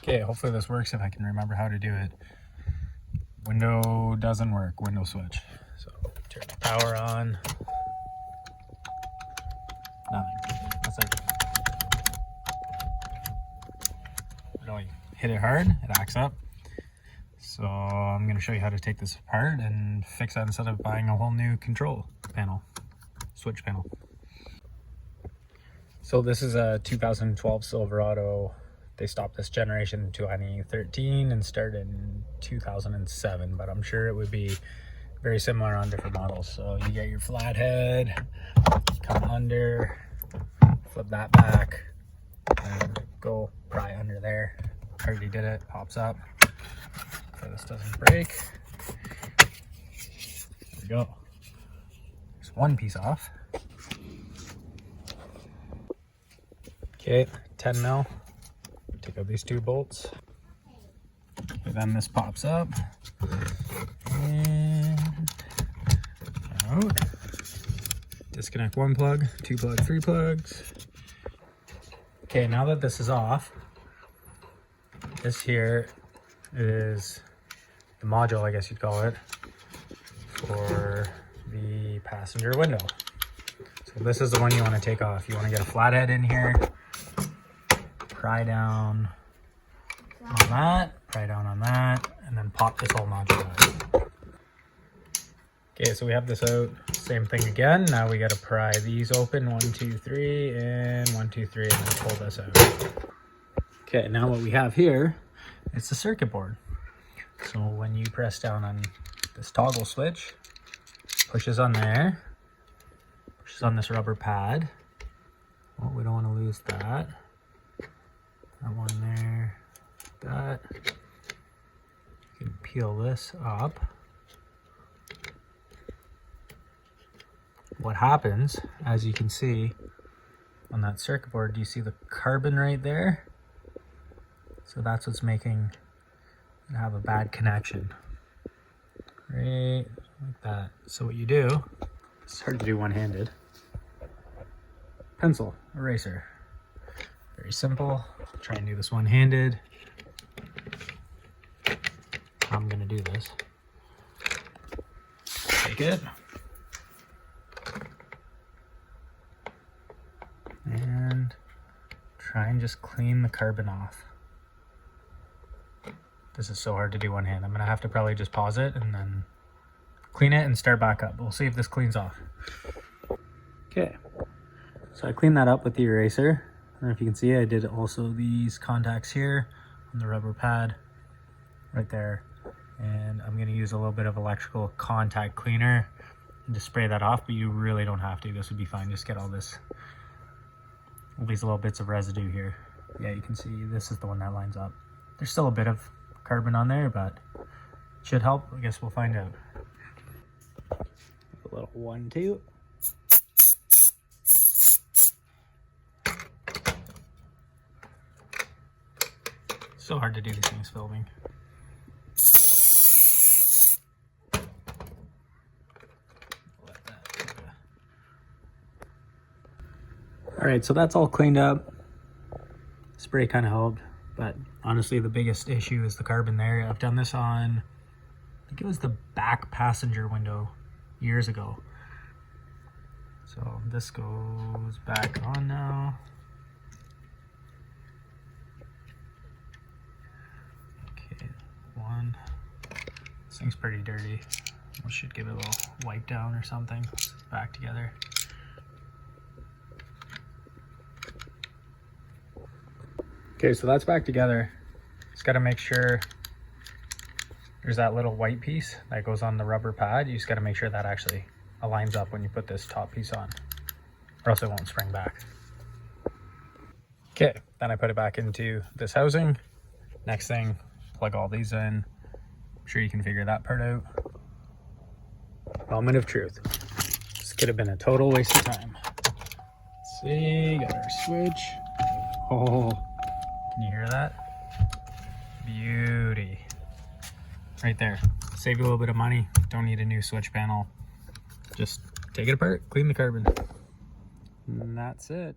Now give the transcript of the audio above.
Okay, hopefully this works if I can remember how to do it. Window doesn't work, window switch. So turn the power on. Nothing. That's like, really hit it hard, it acts up. So I'm going to show you how to take this apart and fix that instead of buying a whole new control panel, switch panel. So this is a 2012 Silverado. They stopped this generation in 2013 and started in 2007, but I'm sure it would be very similar on different models. So you get your flathead, come under, flip that back, and go pry under there. Already did it, pops up. So this doesn't break. There we go. There's one piece off. Okay, 10 mil. Take out these 2 bolts. And then this pops up. And out. Disconnect 1 plug, 2 plug, 3 plugs. Okay, now that this is off, this here is the module, I guess you'd call it, for the passenger window. So this is the one you want to take off. You want to get a flathead in here, pry down on that, pry down on that, and then pop this whole module out. Okay, so we have this out. Same thing again. Now we got to pry these open, 1, 2, 3, and 1, 2, 3, and then pull this out. Okay, now what we have here, it's the circuit board. So when you press down on this toggle switch, pushes on there, pushes on this rubber pad. Oh, we don't want to lose that. That one there, that. You can peel this up. What happens, as you can see on that circuit board, do you see the carbon right there? So that's what's making it have a bad connection. Right like that. So what you do, it's hard to do one-handed. Pencil, eraser. Very simple. Try and do this one-handed. I'm gonna do this. Take it. And try and just clean the carbon off. This is so hard to do one hand. I'm gonna have to probably just pause it and then clean it and start back up. We'll see if this cleans off. Okay, so I cleaned that up with the eraser. I don't know if you can see, I did also these contacts here on the rubber pad right there. And I'm gonna use a little bit of electrical contact cleaner and just spray that off, but you really don't have to. This would be fine. Just get all these little bits of residue here. Yeah, you can see this is the one that lines up. There's still a bit of carbon on there, but it should help. I guess we'll find out. A little 1, 2. So hard to do these things filming. All right, so that's all cleaned up. Spray kind of helped, but honestly the biggest issue is the carbon there. I've done this on, I think it was the back passenger window years ago. So this goes back on now. Okay, 1. This thing's pretty dirty. We should give it a little wipe down or something. Back together. Okay, so that's back together. Just got to make sure there's that little white piece that goes on the rubber pad. You just got to make sure that actually aligns up when you put this top piece on, or else it won't spring back. Okay, then I put it back into this housing. Next thing, plug all these in. I'm sure you can figure that part out. Moment of truth. This could have been a total waste of time. Let's see, got our switch. Oh. Can you hear that? Beauty. Right there. Save you a little bit of money. Don't need a new switch panel. Just take it apart, clean the carbon. And that's it.